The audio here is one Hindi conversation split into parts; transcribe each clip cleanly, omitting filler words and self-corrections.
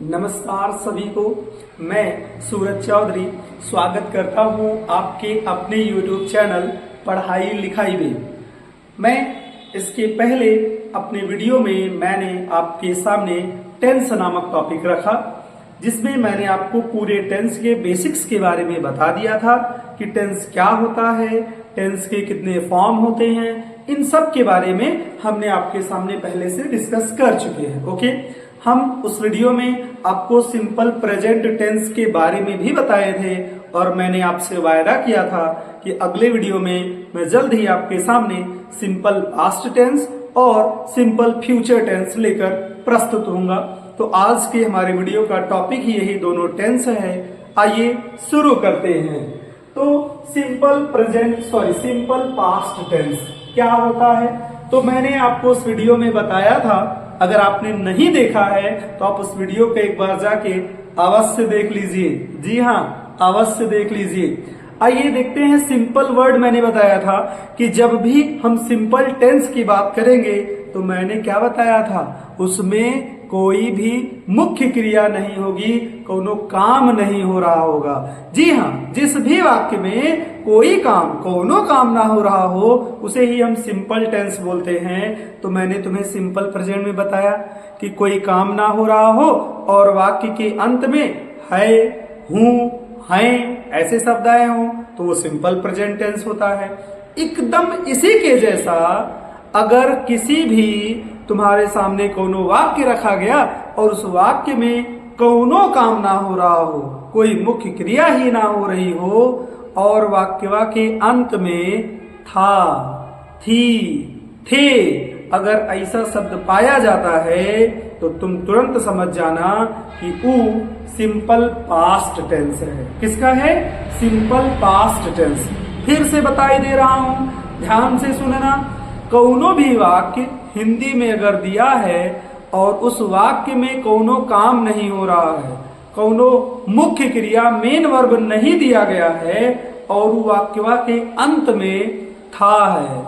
नमस्कार सभी को। मैं सूरज चौधरी स्वागत करता हूं आपके अपने YouTube चैनल पढ़ाई लिखाई में। मैं इसके पहले अपने वीडियो में मैंने आपके सामने टेंस नामक टॉपिक रखा, जिसमें मैंने आपको पूरे टेंस के बेसिक्स के बारे में बता दिया था कि टेंस क्या होता है, टेंस के कितने फॉर्म होते हैं, इन सब के बारे में हमने आपके सामने पहले से डिस्कस कर चुके हैं। ओके, हम उस वीडियो में आपको सिंपल प्रेजेंट टेंस के बारे में भी बताए थे और मैंने आपसे वायदा किया था कि अगले वीडियो में मैं जल्द ही आपके सामने सिंपल पास्ट टेंस और सिंपल फ्यूचर टेंस लेकर प्रस्तुत होऊंगा। तो आज के हमारे वीडियो का टॉपिक ही यही दोनों टेंस है। आइए शुरू करते हैं। तो सिंपल पास्ट टेंस क्या होता है, तो मैंने आपको उस वीडियो में बताया था। अगर आपने नहीं देखा है तो आप उस वीडियो को एक बार जाके अवश्य देख लीजिए। जी हाँ, अवश्य देख लीजिए। आइए देखते हैं। सिंपल वर्ड मैंने बताया था कि जब भी हम सिंपल टेंस की बात करेंगे तो मैंने क्या बताया था, उसमें कोई भी मुख्य क्रिया नहीं होगी, कोनो काम नहीं हो रहा होगा। जी हाँ, जिस भी वाक्य में कोई काम कोनो काम ना हो रहा हो उसे ही हम सिंपल टेंस बोलते हैं। तो मैंने तुम्हें सिंपल प्रेजेंट में बताया कि कोई काम ना हो रहा हो और वाक्य के अंत में है, हूं, हैं ऐसे शब्द आए हों तो वो सिंपल प्रेजेंट टेंस होता है। एकदम इसी के जैसा अगर किसी भी तुम्हारे सामने कोनो वाक्य रखा गया और उस वाक्य में कोनो काम ना हो रहा हो, कोई मुख्य क्रिया ही ना हो रही हो और वाक्य के अंत में था, थी, थे, अगर ऐसा शब्द पाया जाता है तो तुम तुरंत समझ जाना कि वो सिंपल पास्ट टेंस है। किसका है? Simple past tense. फिर से बताई दे रहा हूं, ध्यान से सुनना। कोनो भी वाक्य हिंदी में अगर दिया है और उस वाक्य में कोनो काम नहीं हो रहा है, कोनो मुख्य क्रिया मेन वर्ब नहीं दिया गया है और वाक्य के अंत में था है,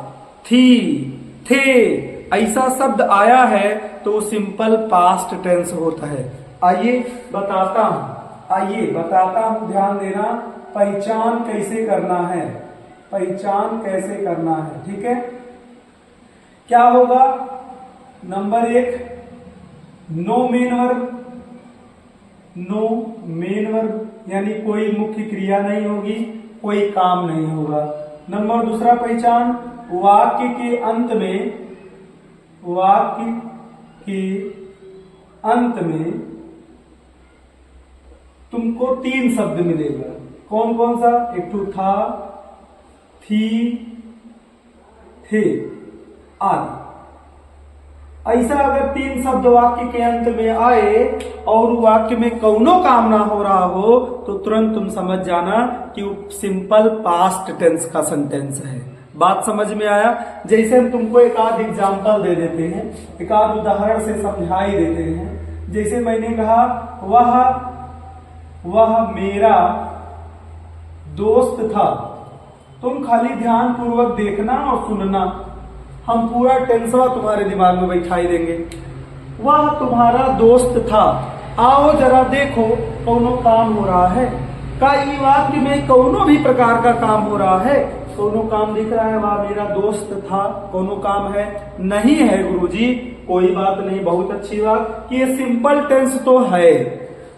थी, थे ऐसा शब्द आया है तो सिंपल पास्ट टेंस होता है। आइए बताता हूं, ध्यान देना। पहचान कैसे करना है, पहचान कैसे करना है, ठीक है। क्या होगा? नंबर 1, नो मेन वर्ब यानी कोई मुख्य क्रिया नहीं होगी, कोई काम नहीं होगा। नंबर 2 पहचान, वाक्य के अंत में तुमको 3 शब्द मिलेगा। कौन कौन सा? एक तो था, थी, थे आदि। ऐसा अगर 3 शब्द वाक्य के अंत में आए और वाक्य में कौनो काम ना हो रहा हो तो तुरंत तुम समझ जाना कि वो सिंपल पास्ट टेंस का सेंटेंस है। बात समझ में आया? जैसे हम तुमको एक आध एग्जाम्पल दे देते हैं, एक आध उदाहरण से समझाई देते हैं। जैसे मैंने कहा वह मेरा दोस्त था। तुम खाली ध्यान पूर्वक देखना और सुनना, हम पूरा टेंसवा तुम्हारे दिमाग में बैठाई देंगे। वह तुम्हारा दोस्त था, आओ जरा देखो कौनो काम हो रहा है। का ये वाक्य में कौनो भी प्रकार का काम हो रहा है? कौनो काम दिख रहा है? वह मेरा दोस्त था, कौनो काम है? नहीं है गुरुजी। कोई बात नहीं, बहुत अच्छी बात कि ये सिंपल टेंस तो है।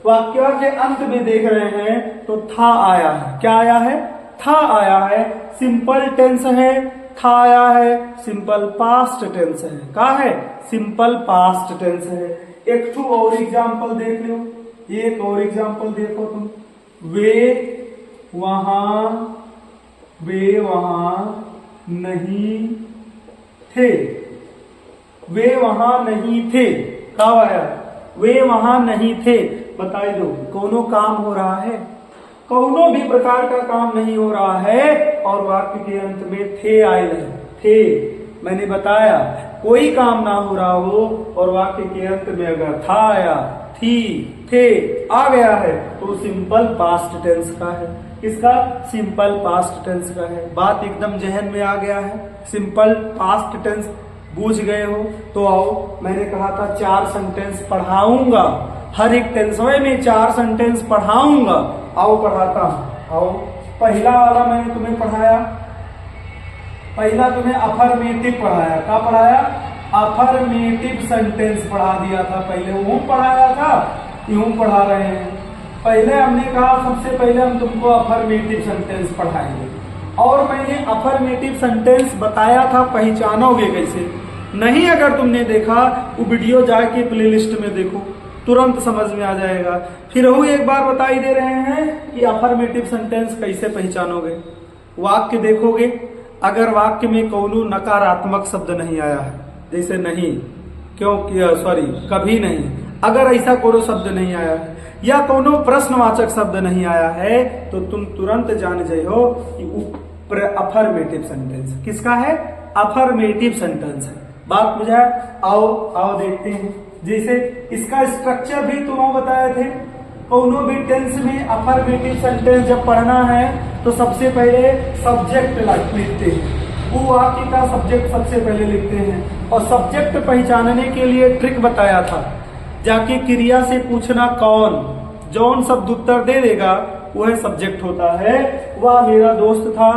वाक्य के अंत में देख रहे हैं तो था आया है। क्या आया है? था आया है। सिंपल टेंस है, था आया है, सिंपल पास्ट टेंस है। का है? सिंपल पास्ट टेंस है। एक ठू और एग्जाम्पल देख लो, एक और एग्जाम्पल देखो तुम। वे वहां नहीं थे। वे वहां नहीं थे कब आया? वे वहां नहीं थे। बताई दो, कोनो काम हो रहा है? कौनो भी प्रकार का काम नहीं हो रहा है और वाक्य के अंत में थे आए हैं। थे मैंने बताया, कोई काम ना हो रहा हो और वाक्य के अंत में अगर था आया, थी, थे आ गया है तो सिंपल पास्ट टेंस का है। इसका सिंपल पास्ट टेंस का है। बात एकदम जहन में आ गया है। सिंपल पास्ट टेंस बूझ गए हो तो आओ, मैंने कहा था 4 सेंटेंस पढ़ाऊंगा हर एक टेंसवे में 4 सेंटेंस पढ़ाऊंगा। आओ पढ़ाता हूं। आओ, पहला वाला मैंने तुम्हें पढ़ाया, पहला तुम्हें अफर्मेटिव पढ़ाया। क्या पढ़ाया? अफर्मेटिव सेंटेंस पढ़ा दिया था। पहले वो पढ़ाया था, यूं पढ़ा रहे हैं। पहले हमने कहा सबसे पहले हम तुमको अफर्मेटिव सेंटेंस पढ़ाएंगे, और मैंने अफर्मेटिव सेंटेंस बताया था पहचानोगे कैसे। नहीं अगर तुमने देखा वो वीडियो जाके प्लेलिस्ट में देखो, तुरंत समझ में आ जाएगा। फिर वो एक बार बताई दे रहे हैं कि अफर्मेटिव सेंटेंस कैसे पहचानोगे। वाक्य देखोगे, अगर वाक्य में कोनो नकारात्मक शब्द नहीं आया है, जैसे नहीं, क्यों, सॉरी, कभी नहीं, अगर ऐसा कोनो शब्द नहीं आया है या कोनो प्रश्नवाचक शब्द नहीं आया है, तो तुम तुरंत जान जाए हो कि अफर्मेटिव सेंटेंस किसका है, अफर्मेटिव सेंटेंस है। बात बुझा? आओ आओ देखते हैं। जैसे इसका स्ट्रक्चर भी तुम्हें बताए थे। कोनो भी टेंस में अफर्मेटिव सेंटेंस जब पढ़ना है तो सबसे पहले सब्जेक्ट लिखते हैं, वो वाक्य का सब्जेक्ट सबसे पहले लिखते हैं। और सब्जेक्ट पहचानने के लिए ट्रिक बताया था, जाके क्रिया से पूछना कौन, जौन शब्द उत्तर दे देगा वह सब्जेक्ट होता है। वह मेरा दोस्त था,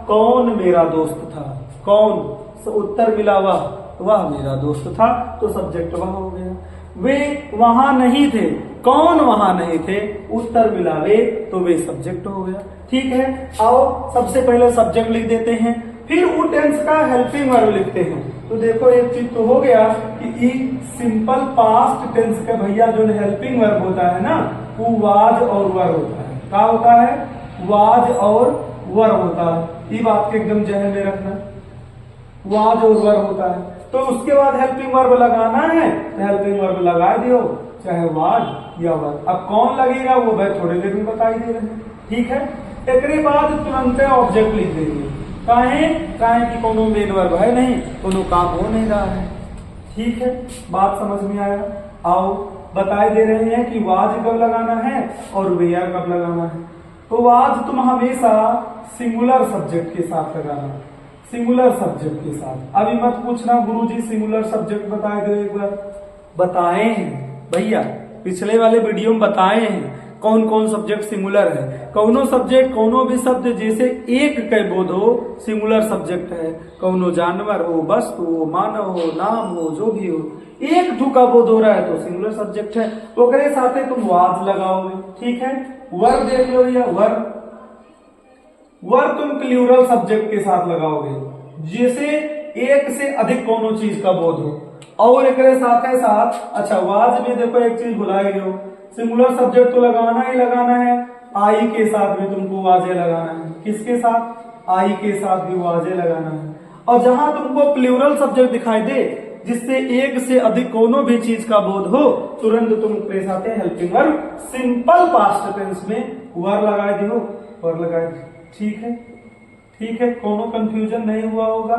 कौन मेरा दोस्त था, कौन उत्तर मिला वह मेरा दोस्त था, तो सब्जेक्ट वह हो गया। वे वहां नहीं थे, कौन वहां नहीं थे, उत्तर मिला वे, तो वे सब्जेक्ट हो गया। ठीक है, आओ सबसे पहले सब्जेक्ट लिख देते हैं, फिर वो टेंस का हेल्पिंग वर्ब लिखते हैं। तो देखो एक चीज तो हो गया कि सिंपल पास्ट टेंस का भैया जो हेल्पिंग वर्ब होता है ना, वो वाज और वर होता है। क्या होता है? वाज और वर होता है। ये बात के एकदम जहन में रखना, वाज और वर होता है। तो उसके बाद हेल्पिंग वर्ब लगाना है तो हेल्पिंग वर्ब लगा दियो, चाहे वाज या वर। अब कौन लगेगा वो मैं थोड़ी देर में बताई दे रहे हैं। ठीक है, एक बाद तुरंत ऑब्जेक्ट लिख देंगे। काहे कि कोनो मेन वर्ब है नहीं, कोनो काम हो नहीं रहा है। ठीक है, बात समझ में आया? आओ बताए दे रहे हैं कि वाज कब लगाना है और वेयर कब लगाना है। तो वाज तुम हमेशा सिंगुलर सब्जेक्ट के साथ लगाना, सिंगुलर सब्जेक्ट के साथ। अभी मत पूछना गुरुजी सिंगुलर सब्जेक्ट बताए दो, एक बार बताए हैं भैया, पिछले वाले वीडियो में बताए हैं कौन कौन सब्जेक्ट सिंगुलर है। कौनो सब्जेक्ट, कोनो भी शब्द जैसे एक के बोध हो, सिंगुलर सब्जेक्ट है। कौनो जानवर हो, वस्तु हो, मानव हो, नाम हो, जो भी हो, एक टू का बोध हो रहा है तो सिंगुलर सब्जेक्ट है। ओकरे साथे तुम वाज लगाओगे। ठीक है, वर देख लो भैया, वर तुम प्लूरल सब्जेक्ट के साथ लगाओगे, जैसे एक से अधिक कोनो चीज का बोध हो। और एक साथ है साथ, अच्छा वाज में देखो एक चीज भुलाए गए हो, सिंगुलर सब्जेक्ट तो लगाना ही लगाना है, आई के साथ भी तुमको वाजे लगाना है। किसके साथ? आई के साथ भी वाजे लगाना है। और जहां तुमको प्लूरल सब्जेक्ट दिखाई दे, जिससे एक से अधिक कोनो भी चीज का बोध हो, तुरंत तुम प्रेस आते हैं helping verb, simple past tense में वर लगाए दियो, वर लगाए। ठीक है, ठीक है, कोनो कंफ्यूजन नहीं हुआ होगा।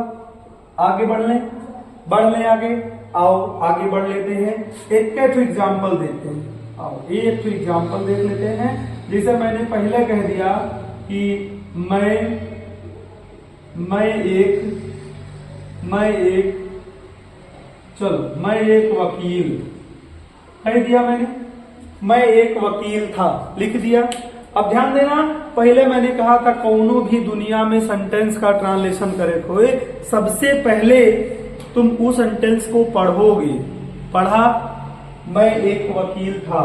आगे बढ़ लें आगे। आओ आगे बढ़ लेते हैं, एक एग्जाम्पल देते हैं। आओ एक एग्जाम्पल देख लेते हैं। जैसे मैंने पहले कह दिया कि मैं एक वकील कह दिया मैंने, मैं एक वकील था लिख दिया। अब ध्यान देना, पहले मैंने कहा था कोनो भी दुनिया में सेंटेंस का ट्रांसलेशन करे कोई, सबसे पहले तुम उस सेंटेंस को पढ़ोगे। पढ़ा, मैं एक वकील था,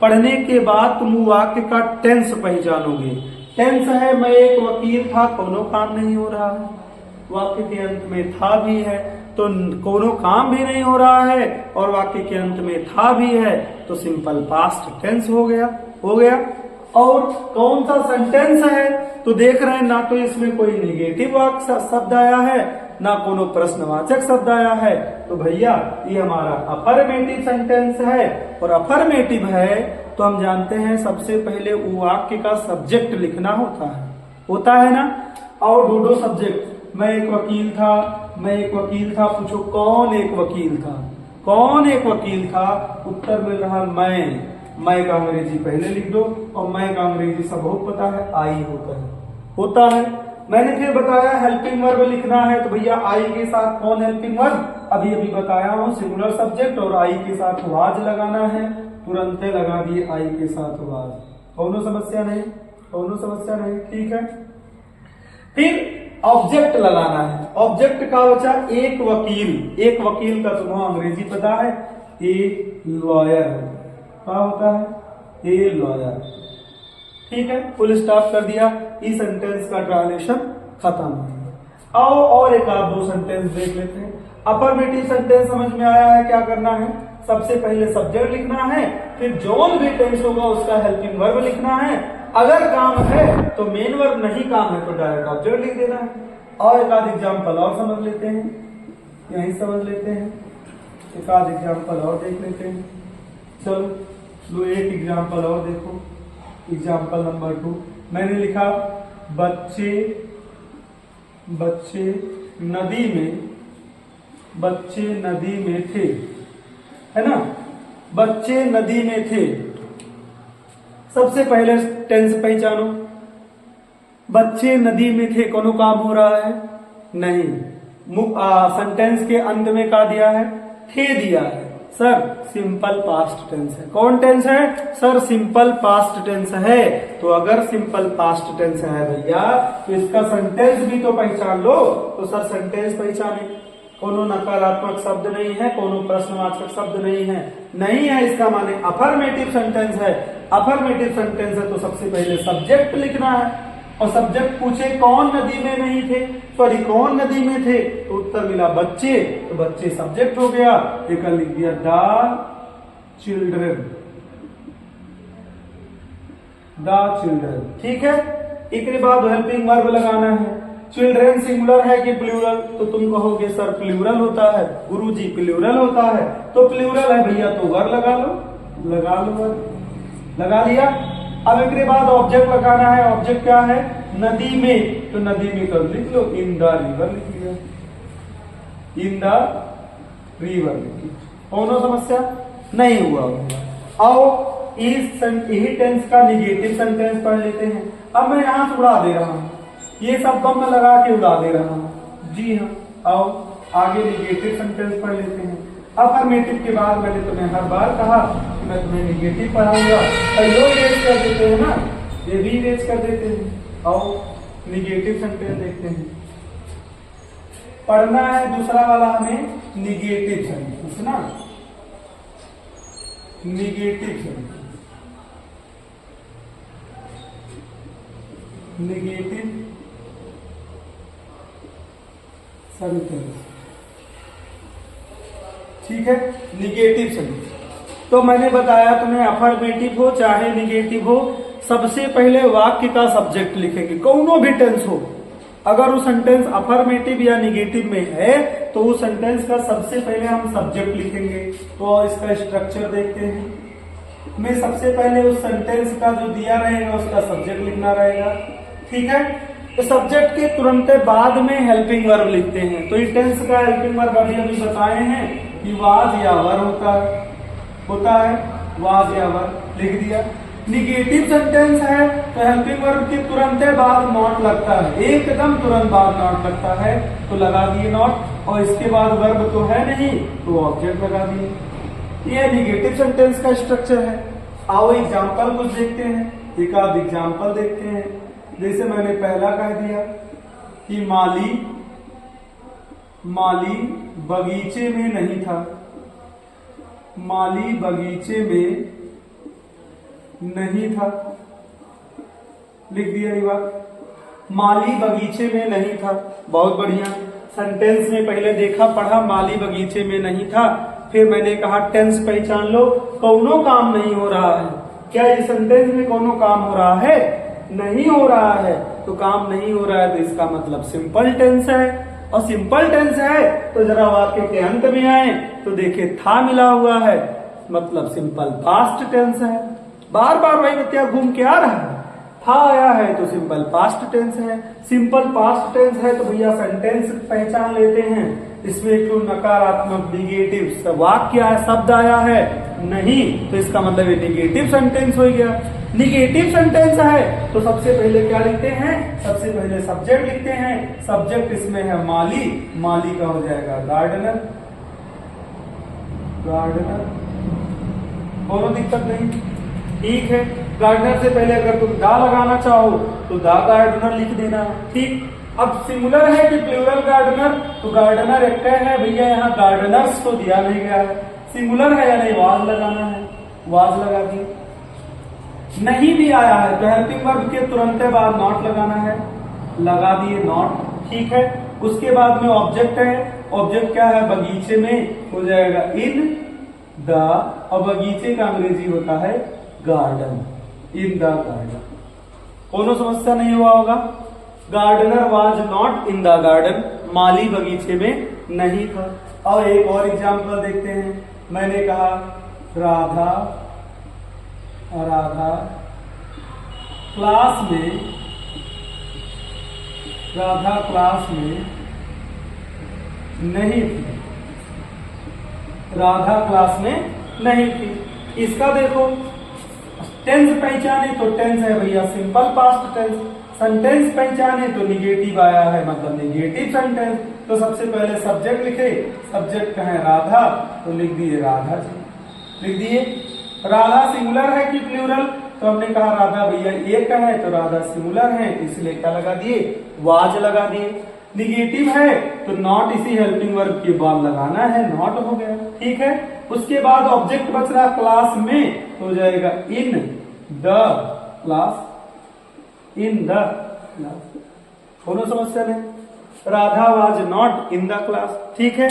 पढ़ने के बाद तुम वाक्य का टेंस पहचानोगे। टेंस है मैं एक वकील था, कोनो काम नहीं हो रहा है, वाक्य के अंत में था भी है तो कोनो काम भी नहीं हो रहा है, और वाक्य के अंत में था भी है तो सिंपल पास्ट टेंस हो गया। और कौन सा सेंटेंस है तो देख रहे हैं, ना तो इसमें कोई निगेटिव शब्द आया है, ना कोनो प्रश्नवाचक शब्द आया है, तो भैया ये हमारा अफर्मेटिव सेंटेंस है। और अफर्मेटिव है तो हम जानते हैं सबसे पहले वो वाक्य का सब्जेक्ट लिखना होता है ना। और ढूंढो सब्जेक्ट, मैं एक वकील था, पूछो कौन एक वकील था, उत्तर मिल रहा मैं का अंग्रेजी पहले लिख दो, और मैं का अंग्रेजी सब पता है, आई होता है। मैंने फिर बताया हेल्पिंग वर्ब लिखना है, तो भैया आई के साथ कौन हेल्पिंग वर्ब, अभी बताया हूं सिंगुलर सब्जेक्ट, और आई के साथ वाज लगाना है। तुरंत लगा दिए आई के साथ वाज। कौनो समस्या नहीं, कौनो समस्या नहीं, ठीक है। फिर ऑब्जेक्ट लगाना है। ऑब्जेक्ट का बचा एक वकील। एक वकील का तुम्हें अंग्रेजी पता है, ए लॉयर। क्या होता है? ए लॉयर, ठीक है। फुल स्टॉप कर दिया, इस सेंटेंस का ट्रांसलेशन खत्म। आओ और एक आध दो सेंटेंस देख लेते हैं। अफर्मेटिव सेंटेंस समझ में आया है? क्या करना है? सबसे पहले सब्जेक्ट लिखना है, फिर जोन भी टेंस होगा उसका हेल्पिंग वर्ब लिखना है। अगर काम है तो मेन वर्ब, नहीं काम है तो डायरेक्ट ऑब्जेक्ट लिख देना है। और एक आध एग्जाम्पल और समझ लेते हैं, यही समझ लेते हैं। एक आध एग्जाम्पल और देख लेते हैं। चलो लो एक एग्जाम्पल और देखो। एग्जाम्पल नंबर 2 मैंने लिखा बच्चे नदी में थे, है ना। बच्चे नदी में थे। सबसे पहले टेंस पहचानो। बच्चे नदी में थे, कोनो काम हो रहा है? नहीं। सेंटेंस के अंत में क्या दिया है? थे दिया है। सर सिंपल पास्ट टेंस है। कौन टेंस है? सर सिंपल पास्ट टेंस है। तो अगर सिंपल पास्ट टेंस है भैया तो इसका सेंटेंस भी तो पहचान लो। तो सर सेंटेंस पहचाने, कोनो नकारात्मक शब्द नहीं है, कोनो प्रश्नवाचक शब्द नहीं है, नहीं है इसका माने अफर्मेटिव सेंटेंस है। अफर्मेटिव सेंटेंस है तो सबसे पहले सब्जेक्ट लिखना है। और सब्जेक्ट पूछे कौन नदी में नहीं थे, सॉरी कौन नदी में थे, तो उत्तर मिला बच्चे। तो बच्चे सब्जेक्ट हो गया। एक लिख दिया द चिल्ड्रन, ठीक है। एक बाद हेल्पिंग वर्ब लगाना है। चिल्ड्रन सिंगुलर है कि प्लूरल? तो तुम कहोगे सर प्लूरल होता है। गुरुजी प्लूरल होता है, तो प्लूरल है भैया तो वर्ब लगा लो, वर्ब लगा लिया। अब एक बाद ऑब्जेक्ट लगाना है। ऑब्जेक्ट क्या है? नदी में, तो नदी में कर लिख लो इन द रिवर लिख लिया, इन द रिवर लिख लो। कौनो समस्या नहीं हुआ। आओ यही टेंस का निगेटिव सेंटेंस पढ़ लेते हैं। अब मैं यहां से उड़ा दे रहा हूं, ये सब बम में लगा के उड़ा दे रहा हूं। जी हाँ, आओ आगे निगेटिव सेंटेंस पढ़ लेते हैं। अफर्मेटिव के बाद मैंने तुम्हें हर बार कहा कि मैं तुम्हें निगेटिव पढ़ाऊंगा, तो इरेज कर देते हैं ना, ये भी इरेज कर देते हैं। आओ निगेटिव सेंटेंस देखते हैं। पढ़ना है दूसरा वाला हमें निगेटिव सेंटेंस ना, निगेटिव सेंटेंस, निगेटिव सेंटेंस, ठीक है। निगेटिव सेंटेंस तो मैंने बताया तुम्हें अफर्मेटिव हो चाहे निगेटिव हो, सबसे पहले वाक्य का सब्जेक्ट लिखेंगे। कौनो भी टेंस हो, अगर वो सेंटेंस अफर्मेटिव या निगेटिव में है तो उस सेंटेंस का सबसे पहले हम सब्जेक्ट लिखेंगे। तो इसका स्ट्रक्चर देखते हैं। हमें सबसे पहले उस सेंटेंस का जो दिया रहेगा उसका सब्जेक्ट लिखना रहेगा, ठीक है। तो सब्जेक्ट के तुरंत बाद में हेल्पिंग वर्ब लिखते हैं। तो इस टेंस का हेल्पिंग वर्ब अभी बताए हैं कि वाज या वर होता है, वाज या वर लिख दिया। निगेटिव सेंटेंस है तो हेल्पिंग वर्ब के तुरंत बाद नॉट लगता है, एकदम तुरंत बाद नॉट लगता है, तो लगा दिए नॉट। और इसके बाद वर्ब तो है नहीं तो ऑब्जेक्ट लगा दिए। ये निगेटिव सेंटेंस का स्ट्रक्चर है। आओ एग्जाम्पल कुछ देखते हैं, एक आध एग्जाम्पल देखते हैं। जैसे मैंने पहला कह दिया कि माली बगीचे में नहीं था, माली बगीचे में नहीं था, लिख दिया ये बात। माली बगीचे में नहीं था, बहुत बढ़िया। सेंटेंस में पहले देखा पढ़ा माली बगीचे में नहीं था, फिर मैंने कहा टेंस पहचान लो, कौनो काम नहीं हो रहा है। क्या ये सेंटेंस में कौनो काम हो रहा है? नहीं हो रहा है। तो काम नहीं हो रहा है तो इसका मतलब सिंपल टेंस है। और सिंपल टेंस है तो जरा वाक्य के अंत में आए तो देखे था मिला हुआ है, मतलब सिंपल पास्ट टेंस है। बार बार वही बतिया घूम के आ रहा है। था आया है तो सिंपल पास्ट टेंस है। सिंपल पास्ट टेंस है तो भैया सेंटेंस पहचान लेते हैं। इसमें एक नकारात्मक निगेटिव वाक्य है, शब्द आया है नहीं, तो इसका मतलब ये निगेटिव सेंटेंस हो गया। निगेटिव सेंटेंस है तो सबसे पहले क्या लिखते हैं? सबसे पहले सब्जेक्ट लिखते हैं। सब्जेक्ट इसमें है माली, माली का हो जाएगा गार्डनर, गार्डनर। दोनों दिक्कत नहीं, ठीक है। गार्डनर से पहले अगर तुम दा लगाना चाहो तो दा गार्डनर लिख देना, ठीक। अब सिंगुलर है कि प्लूरल गार्डनर, तो गार्डनर एक है भैया, यहाँ गार्डनर्स तो दिया नहीं गया है, सिंगुलर है या नहीं, वाज लगाना है, वाज लगा दिए। नहीं भी आया है तो हेल्पिंग वर्ब के तुरंत बाद नॉट लगाना है, लगा दिए नॉट, ठीक है। उसके बाद में ऑब्जेक्ट है, ऑब्जेक्ट क्या है, बगीचे में हो जाएगा इन द, और बगीचे का अंग्रेजी होता है गार्डन, इन द गार्डन। कोनो समस्या नहीं हुआ होगा। Gardener was not in the garden, माली बगीचे में नहीं था। और एक और एग्जाम्पल देखते हैं। मैंने कहा राधा क्लास में, राधा क्लास में नहीं थी, राधा क्लास में नहीं थी। इसका देखो टेंस पहचाने तो टेंस है भैया सिंपल पास्ट टेंस, सेंटेंस पहचाने तो निगेटिव आया है, मतलब निगेटिव सेंटेंस। तो सबसे पहले सब्जेक्ट लिखे, सब्जेक्ट है राधा, तो लिख दिए राधा जी, लिख दिए। राधा सिंगुलर है कि प्लूरल, तो हमने कहा राधा भैया एक है तो राधा सिंगुलर है, इसलिए क्या लगा दिए, वाज लगा दिए। निगेटिव है तो नॉट इसी हेल्पिंग वर्ब के बाद लगाना है, नॉट हो गया, ठीक है। उसके बाद ऑब्जेक्ट बच रहा क्लास में, तो हो जाएगा in the class, in the class, कोनो समस्या नहीं। Radha was not in the class, ठीक है।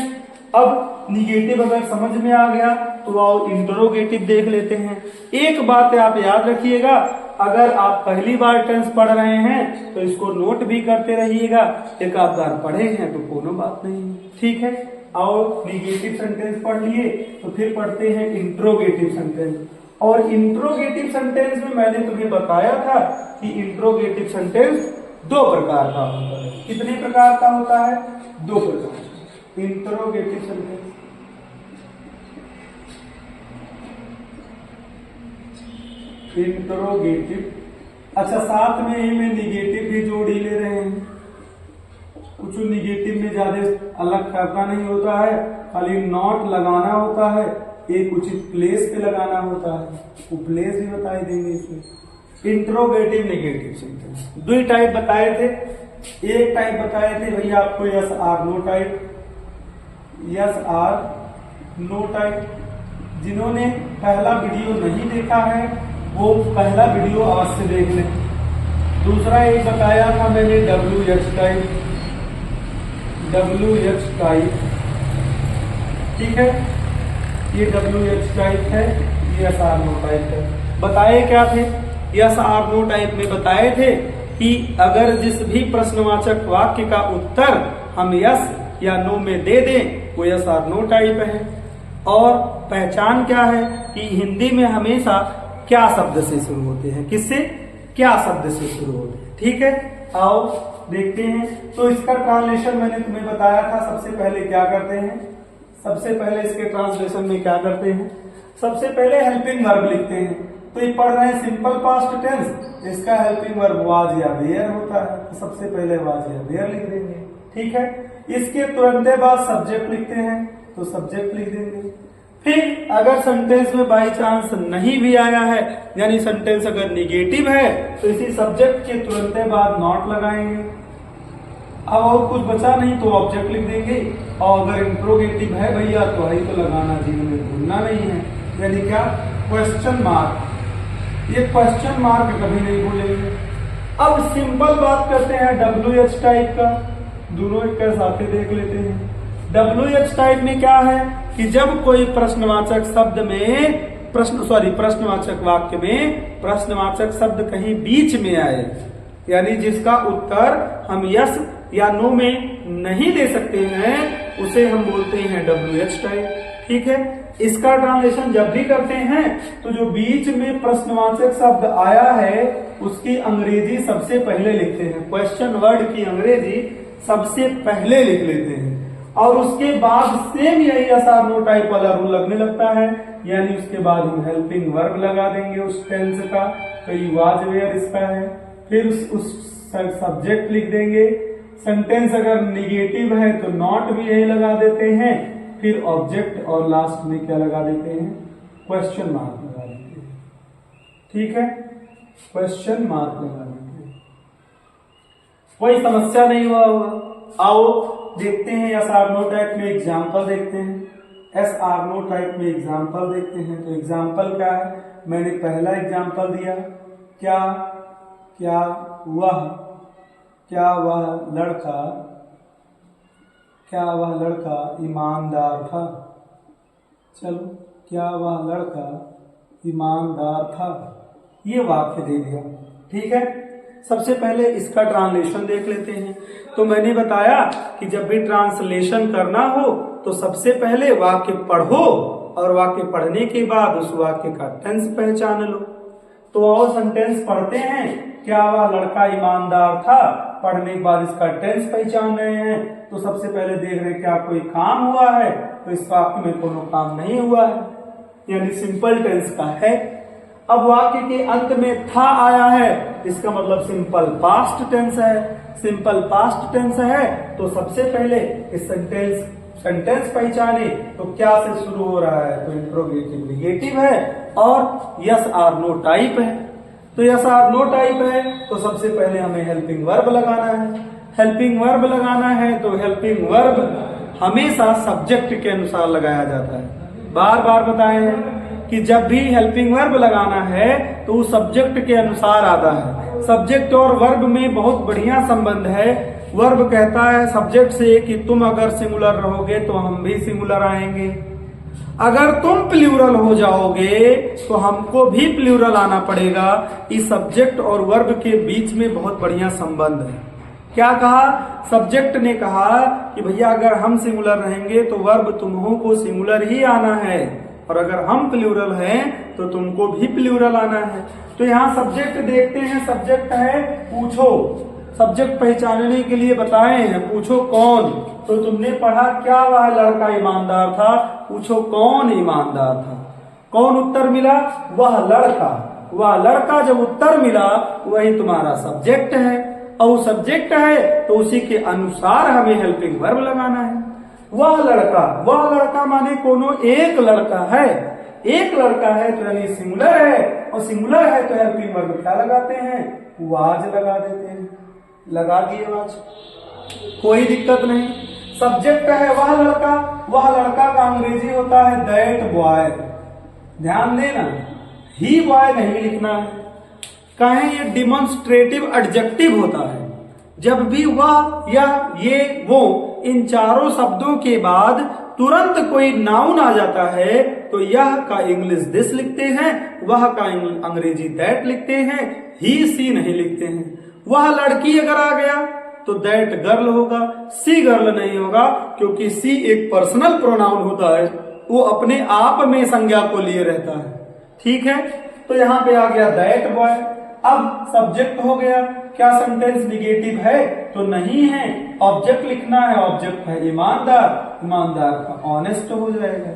अब निगेटिव अगर समझ में आ गया तो आओ इंटरोगेटिव देख लेते हैं। एक बात आप याद रखिएगा, अगर आप पहली बार टेंस पढ़ रहे हैं तो इसको नोट भी करते रहिएगा, एक आध बार पढ़े हैं तो कोनो बात नहीं, ठीक है। आओ निगेटिव सेंटेंस पढ़ लिए तो फिर पढ़ते हैं इंट्रोगेटिव सेंटेंस। और इंट्रोगेटिव सेंटेंस में मैंने तुम्हें बताया था कि इंट्रोगेटिव सेंटेंस दो प्रकार का होता है। कितने प्रकार का होता है, दो प्रकार। इंट्रोगेटिव सेंटेंस, इंट्रोगेटिव, अच्छा साथ में ही में निगेटिव भी जोड़ ही ले रहे हैं। कुछ निगेटिव में ज्यादा अलग करना नहीं होता है, खाली नॉट लगाना होता है, एक उचित प्लेस पे लगाना होता है, वो प्लेस भी बताई देंगे इसमें। इंट्रोगेटिव नेगेटिव सेंटेंस दो टाइप बताए थे। एक टाइप बताए थे भैया आपको yes or no type, yes or no type. जिन्होंने पहला वीडियो नहीं देखा है वो पहला वीडियो अवश्य देख लें। दूसरा एक बताया था मैंने WH टाइप, WH टाइप, ठीक है। ये WH टाइप है, ये यस आर नो टाइप है। बताए क्या थे, यस आर नो टाइप में बताए थे कि अगर जिस भी प्रश्नवाचक वाक्य का उत्तर हम यस या नो में दे दें वो यस आर नो टाइप है। और पहचान क्या है कि हिंदी में हमेशा क्या शब्द से शुरू होते हैं, किससे, क्या शब्द से शुरू होते हैं, ठीक है। आओ देखते हैं। तो इसका ट्रांसलेशन मैंने तुम्हें बताया था। सबसे पहले क्या करते हैं, सबसे पहले इसके ट्रांसलेशन में क्या करते हैं, सबसे पहले हेल्पिंग वर्ब लिखते हैं। तो ये पढ़ रहे हैं सिंपल पास्ट टेंस, इसका हेल्पिंग वर्ब वाज या वेयर होता है, तो सबसे पहले वाज या वेयर लिख देंगे, ठीक है। इसके तुरंत बाद सब्जेक्ट लिखते हैं तो सब्जेक्ट लिख देंगे। फिर अगर सेंटेंस में बाई चांस नहीं भी आया है, यानी सेंटेंस अगर निगेटिव है तो इसी सब्जेक्ट के तुरंत बाद नॉट लगाएंगे। अब और कुछ बचा नहीं तो ऑब्जेक्ट लिख देंगे। और अगर इंट्रोगेटिव है भैया तो वही तो लगाना, जीवन में भूलना नहीं है, यानी क्या, क्वेश्चन मार्क। ये क्वेश्चन मार्क कभी नहीं भूलेंगे। अब सिंपल बात करते हैं WH टाइप का, दोनों एक साथ देख लेते हैं। WH टाइप में क्या है कि जब कोई प्रश्नवाचक शब्द में प्रश्नवाचक वाक्य में प्रश्नवाचक शब्द कहीं बीच में आए, यानी जिसका उत्तर हम यस या नो में नहीं दे सकते हैं, उसे हम बोलते हैं WH टाइप, ठीक है। इसका ट्रांसलेशन जब भी करते हैं तो जो बीच में प्रश्नवाचक शब्द आया है उसकी अंग्रेजी सबसे पहले लिखते हैं, क्वेश्चन वर्ड की अंग्रेजी सबसे पहले लिख लेते हैं। और उसके बाद सेम यही यस आर नो टाइप वाला रूल लगने लगता है, यानी उसके बाद हम हेल्पिंग वर्ब लगा देंगे उस टेंस का, तो ये वाज वेयर इसका है। फिर उस सब्जेक्ट लिख देंगे। सेंटेंस अगर निगेटिव है तो नॉट भी यही लगा देते हैं। फिर ऑब्जेक्ट और लास्ट में क्या लगा देते हैं, क्वेश्चन मार्क लगा देते हैं। ठीक है, क्वेश्चन मार्क लगा देते हैं। कोई समस्या नहीं हुआ होगा। आओ देखते हैं एस आर नो टाइप में एग्जाम्पल देखते हैं। एस आर नो टाइप में एग्जाम्पल देखते हैं। तो एग्जाम्पल क्या है, मैंने पहला एग्जाम्पल दिया, क्या क्या वह लड़का ईमानदार था। चलो, क्या वह लड़का ईमानदार था, ये वाक्य दे दिया। ठीक है, सबसे पहले इसका ट्रांसलेशन देख लेते हैं। तो मैंने बताया कि जब भी ट्रांसलेशन करना हो तो सबसे पहले वाक्य पढ़ो और वाक्य पढ़ने के बाद उस वाक्य का टेंस पहचान लो। तो और सेंटेंस पढ़ते हैं, क्या वह लड़का ईमानदार था, पढ़ने के बाद इसका टेंस पहचान रहे हैं। तो सबसे पहले देख रहे हैं क्या कोई काम हुआ है, तो इस वाक्य में कोनो काम नहीं हुआ है, यानी सिंपल टेंस का है। अब वाक्य के अंत में था आया है, इसका मतलब सिंपल पास्ट टेंस है। सिंपल पास्ट टेंस है तो सबसे पहले इस सेंटेंस पहचाने। तो क्या से शुरू हो रहा है, तो इंट्रोगेटिव निगेटिव है और यस आर नो टाइप है। तो यस आर नो टाइप है तो सबसे पहले हमें हेल्पिंग वर्ब लगाना है। हेल्पिंग वर्ब लगाना है तो हेल्पिंग वर्ब हमेशा सब्जेक्ट के अनुसार लगाया जाता है। बार बार बताए हैं कि जब भी हेल्पिंग वर्ब लगाना है तो वो सब्जेक्ट के अनुसार आता है। सब्जेक्ट और वर्ब में बहुत बढ़िया संबंध है। वर्ब कहता है सब्जेक्ट से कि तुम अगर सिंगुलर रहोगे तो हम भी सिंगुलर आएंगे, अगर तुम प्लूरल हो जाओगे तो हमको भी प्लूरल आना पड़ेगा। इस सब्जेक्ट और वर्ब के बीच में बहुत बढ़िया संबंध है। क्या कहा, सब्जेक्ट ने कहा कि भैया अगर हम सिंगुलर रहेंगे तो वर्ब तुम्हों को सिंगुलर ही आना है, और अगर हम प्लूरल हैं तो तुमको भी प्लूरल आना है। तो यहाँ सब्जेक्ट देखते हैं, सब्जेक्ट है पूछो। सब्जेक्ट पहचानने के लिए बताए हैं, पूछो कौन। तो तुमने पढ़ा क्या वह लड़का ईमानदार था, पूछो कौन ईमानदार था। कौन उत्तर मिला, वह लड़का। वह लड़का जब उत्तर मिला वही तुम्हारा सब्जेक्ट है, और सब्जेक्ट है तो उसी के अनुसार हमें हेल्पिंग वर्ब लगाना है। वह लड़का माने कोनो एक लड़का है। एक लड़का है तो यानी सिंगुलर है, और सिंगुलर है तो हेल्पिंग वर्ब क्या लगाते हैं, वाज लगा देते हैं। लगा दिए वाज, कोई दिक्कत नहीं। सब्जेक्ट है वह लड़का का अंग्रेजी होता है दैट बॉय। ध्यान देना, ही बॉय नहीं लिखना है। कहें ये डिमॉन्स्ट्रेटिव एडजेक्टिव होता है। जब भी वह या ये वो इन चारों शब्दों के बाद तुरंत कोई नाउन आ जाता है तो यह का इंग्लिश दिस लिखते हैं, वह का अंग्रेजी दैट लिखते हैं, ही सी नहीं लिखते हैं। वह लड़की अगर आ गया तो दैट गर्ल होगा, सी गर्ल नहीं होगा, क्योंकि सी एक पर्सनल प्रोनाउन होता है, वो अपने आप में संज्ञा को लिए रहता है। ठीक है, तो यहाँ पे आ गया दैट बॉय। अब सब्जेक्ट हो गया, क्या सेंटेंस निगेटिव है, तो नहीं है। ऑब्जेक्ट लिखना है, ऑब्जेक्ट है ईमानदार, ईमानदार का ऑनेस्ट हो जाएगा,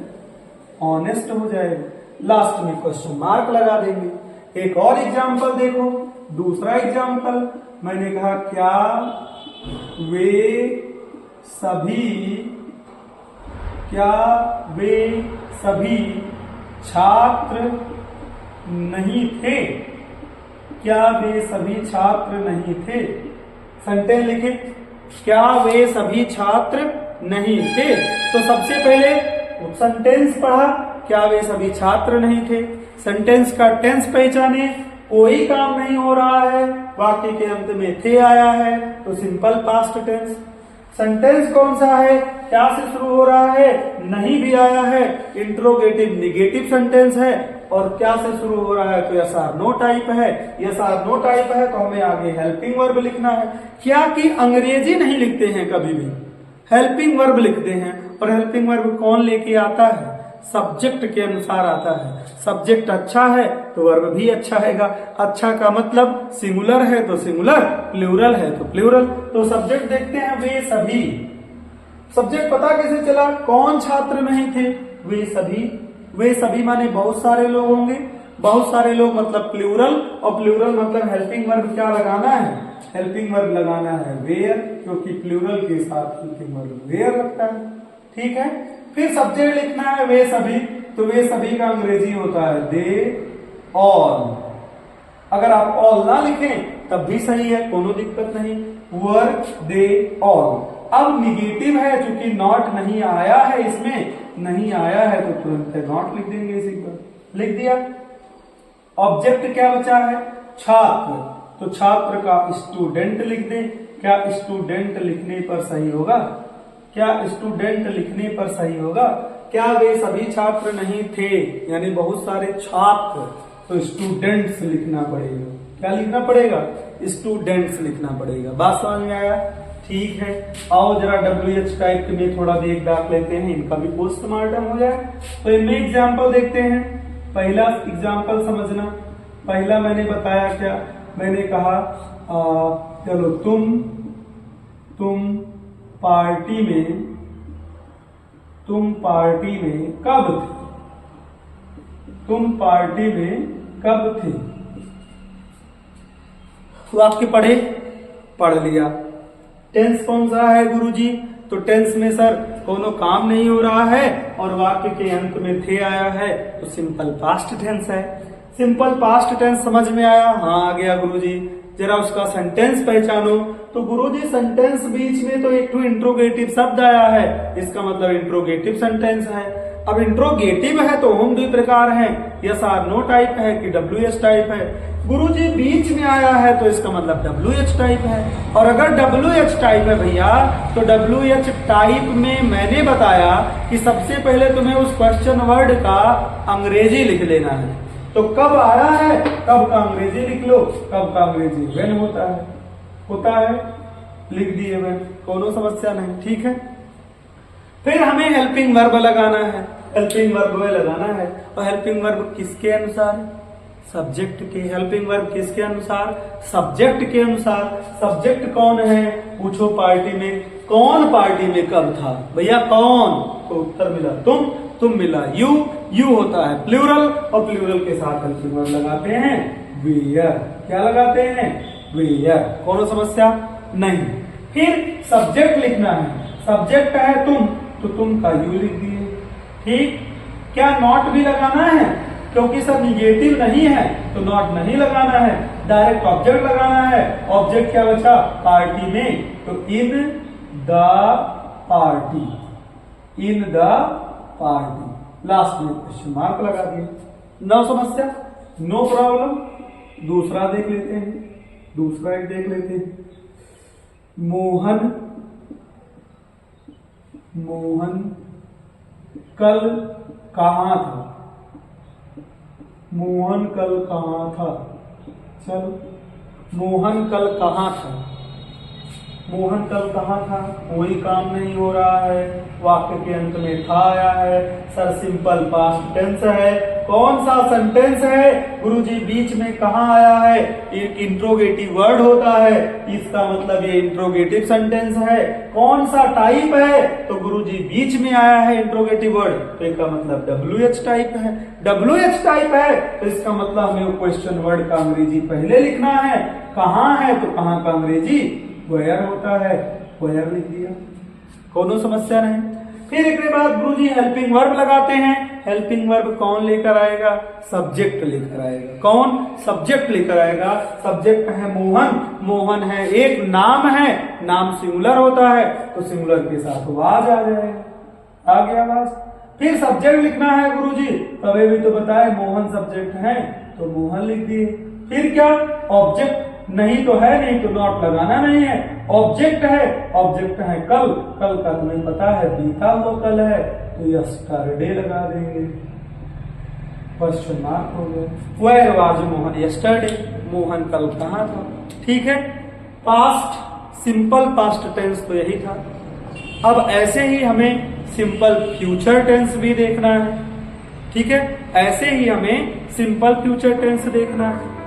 ऑनेस्ट हो जाएगा। लास्ट में क्वेश्चन मार्क लगा देंगे। एक और एग्जाम्पल देखो, दूसरा एग्जाम्पल मैंने कहा क्या वे सभी छात्र नहीं थे। क्या वे सभी छात्र नहीं थे, सेंटेंस लिखे, क्या वे सभी छात्र नहीं थे। तो सबसे पहले सेंटेंस पढ़ा, क्या वे सभी छात्र नहीं थे। सेंटेंस का टेंस पहचाने, कोई काम नहीं हो रहा है, वाक्य के अंत में थे आया है तो सिंपल पास्ट टेंस। सेंटेंस कौन सा है, क्या से शुरू हो रहा है, नहीं भी आया है, इंट्रोगेटिव निगेटिव सेंटेंस है, और क्या से शुरू हो रहा है तो यस आर नो टाइप है। यस आर नो टाइप है तो हमें आगे हेल्पिंग वर्ब लिखना है। क्या कि अंग्रेजी नहीं लिखते हैं, कभी भी हेल्पिंग वर्ब लिखते हैं, और हेल्पिंग वर्ब कौन लेके आता है, सब्जेक्ट के अनुसार आता है। सब्जेक्ट अच्छा है तो वर्ब भी अच्छा रहेगा। अच्छा का मतलब सिंगुलर है तो सिंगुलर, प्लूरल है तो प्लूरल। तो सब्जेक्ट देखते हैं, वे सभी। सब्जेक्ट पता कैसे चला, कौन छात्र नहीं थे, वे सभी। वे सभी माने बहुत सारे लोग होंगे, बहुत सारे लोग मतलब प्लूरल, और प्लूरल मतलब हेल्पिंग वर्ब क्या लगाना है, हेल्पिंग वर्ब लगाना है वेयर, क्योंकि प्लूरल के साथ हेल्पिंग वर्ब वेयर लगता है। ठीक है, फिर सब्जेक्ट लिखना है वे सभी। तो वे सभी का अंग्रेजी होता है दे ऑल। अगर आप ऑल ना लिखें तब भी सही है, कोनो दिक्कत नहीं। Work they all. अब निगेटिव है, चूंकि नॉट नहीं आया है, इसमें नहीं आया है तो तुरंत नॉट लिख देंगे, इसी पर लिख दिया। ऑब्जेक्ट क्या बचा है? छात्र, तो छात्र का स्टूडेंट लिख दें। क्या स्टूडेंट लिखने पर सही होगा? क्या स्टूडेंट लिखने पर सही होगा? क्या वे सभी छात्र नहीं थे, यानी बहुत सारे छात्र, तो स्टूडेंट्स लिखना पड़ेगा। क्या लिखना पड़ेगा? स्टूडेंट्स लिखना पड़ेगा। बात समझ में आया? ठीक है, आओ जरा WH टाइप में थोड़ा देख दाख लेते हैं, इनका भी पोस्टमार्टम हो जाए। तो इनमें एग्जाम्पल देखते हैं। पहला एग्जाम्पल समझना। पहला मैंने बताया क्या? मैंने कहा चलो तुम पार्टी में कब थे? तुम पार्टी में कब थे? वाक्य पढ़ लिया। टेंस कौन सा है गुरुजी? तो टेंस में सर कोनो काम नहीं हो रहा है और वाक्य के अंत में थे आया है, तो सिंपल पास्ट टेंस है। सिंपल पास्ट टेंस समझ में आया? हाँ आ गया गुरुजी। जरा उसका सेंटेंस पहचानो। तो गुरुजी सेंटेंस बीच में तो एक इंट्रोगेटिव शब्द आया है, इसका मतलब इंट्रोगेटिव सेंटेंस है। अब इंट्रोगेटिव है तो हम 2 प्रकार हैं, यस आर नो टाइप है कि WH टाइप है। गुरुजी बीच में आया है तो इसका मतलब WH टाइप है। और अगर WH टाइप है भैया, तो WH टाइप में मैंने बताया कि सबसे पहले तुम्हें उस क्वेश्चन वर्ड का अंग्रेजी लिख लेना है। तो कब आया है, कब का अंग्रेजी लिख लो। कब का अंग्रेजी व्हेन होता है, लिख दिए व्हेन, कोनो समस्या नहीं। ठीक है, फिर हमें हेल्पिंग वर्ब लगाना है। हेल्पिंग वर्ब लगाना है, और हेल्पिंग वर्ब किसके अनुसार? सब्जेक्ट के। हेल्पिंग वर्ब किसके अनुसार? सब्जेक्ट के अनुसार। सब्जेक्ट कौन है? पूछो पार्टी में कौन पार्टी में कब था? भैया कौन, तो उत्तर मिला तुम मिला यू होता है प्लूरल, और प्लूरल के साथ हेल्पिंग वर्ब लगाते हैं वेयर। क्या लगाते हैं? वेयर। कोनो समस्या नहीं। फिर सब्जेक्ट लिखना है। सब्जेक्ट है तुम, तो तुम का यू लिख दिए। ठीक, क्या नॉट भी लगाना है? क्योंकि सब निगेटिव नहीं है तो नॉट नहीं लगाना है, डायरेक्ट ऑब्जेक्ट लगाना है। ऑब्जेक्ट क्या बचा? पार्टी में, तो in the party, in the party. Last में क्वेश्चन मार्क लगा दिए। नो समस्या, नो प्रॉब्लम। दूसरा देख लेते हैं, दूसरा एक देख लेते हैं। मोहन कल कहाँ था? मोहन कल कहाँ था? चलो, मोहन कल कहाँ था? मोहन कल कहाँ था? कोई काम नहीं हो रहा है, वाक्य के अंत में था आया है। सर सिंपल पास्ट टेंस है। कौन सा सेंटेंस है गुरुजी? बीच में कहाँ आया है? एक इंट्रोगेटिव वर्ड होता है, इसका मतलब ये इंट्रोगेटिव सेंटेंस है। कौन सा टाइप है? तो गुरुजी बीच में आया है इंट्रोगेटिव वर्ड, तो इसका मतलब WH टाइप है। WH टाइप है तो इसका मतलब हमें क्वेश्चन वर्ड का अंग्रेजी पहले लिखना है। कहाँ है? तो कहाँ का अंग्रेजी वेयर होता है, वेयर लिख दिया। कोनो समस्या नहीं। फिर एक बाद गुरुजी हेल्पिंग वर्ब लगाते हैं। हेल्पिंग वर्ब कौन लेकर आएगा? सब्जेक्ट लेकर आएगा। कौन? सब्जेक्ट लेकर आएगा। सब्जेक्ट है मोहन, मोहन है एक नाम है, नाम सिंगुलर होता है तो सिंगुलर के साथ वाज आ जाएगा। आ गया वाज। फिर सब्जेक्ट लिखना है गुरुजी, तभी भी तो बताए मोहन सब्जेक्ट है तो मोहन लिख दिए। फिर क्या? ऑब्जेक्ट नहीं तो है, नहीं तो नॉट लगाना नहीं है। ऑब्जेक्ट है, ऑब्जेक्ट है कल, कल का तुम्हें पता है बीता हुआ कल है तो यस्टरडे लगा देंगे। क्वेश्चन मार्क हो गया। Where was Mohan yesterday? Mohan कल कहाँ था? ठीक है, पास्ट सिंपल पास्ट टेंस तो यही था। अब ऐसे ही हमें सिंपल फ्यूचर टेंस भी देखना है। ठीक है, ऐसे ही हमें सिंपल फ्यूचर टेंस देखना है।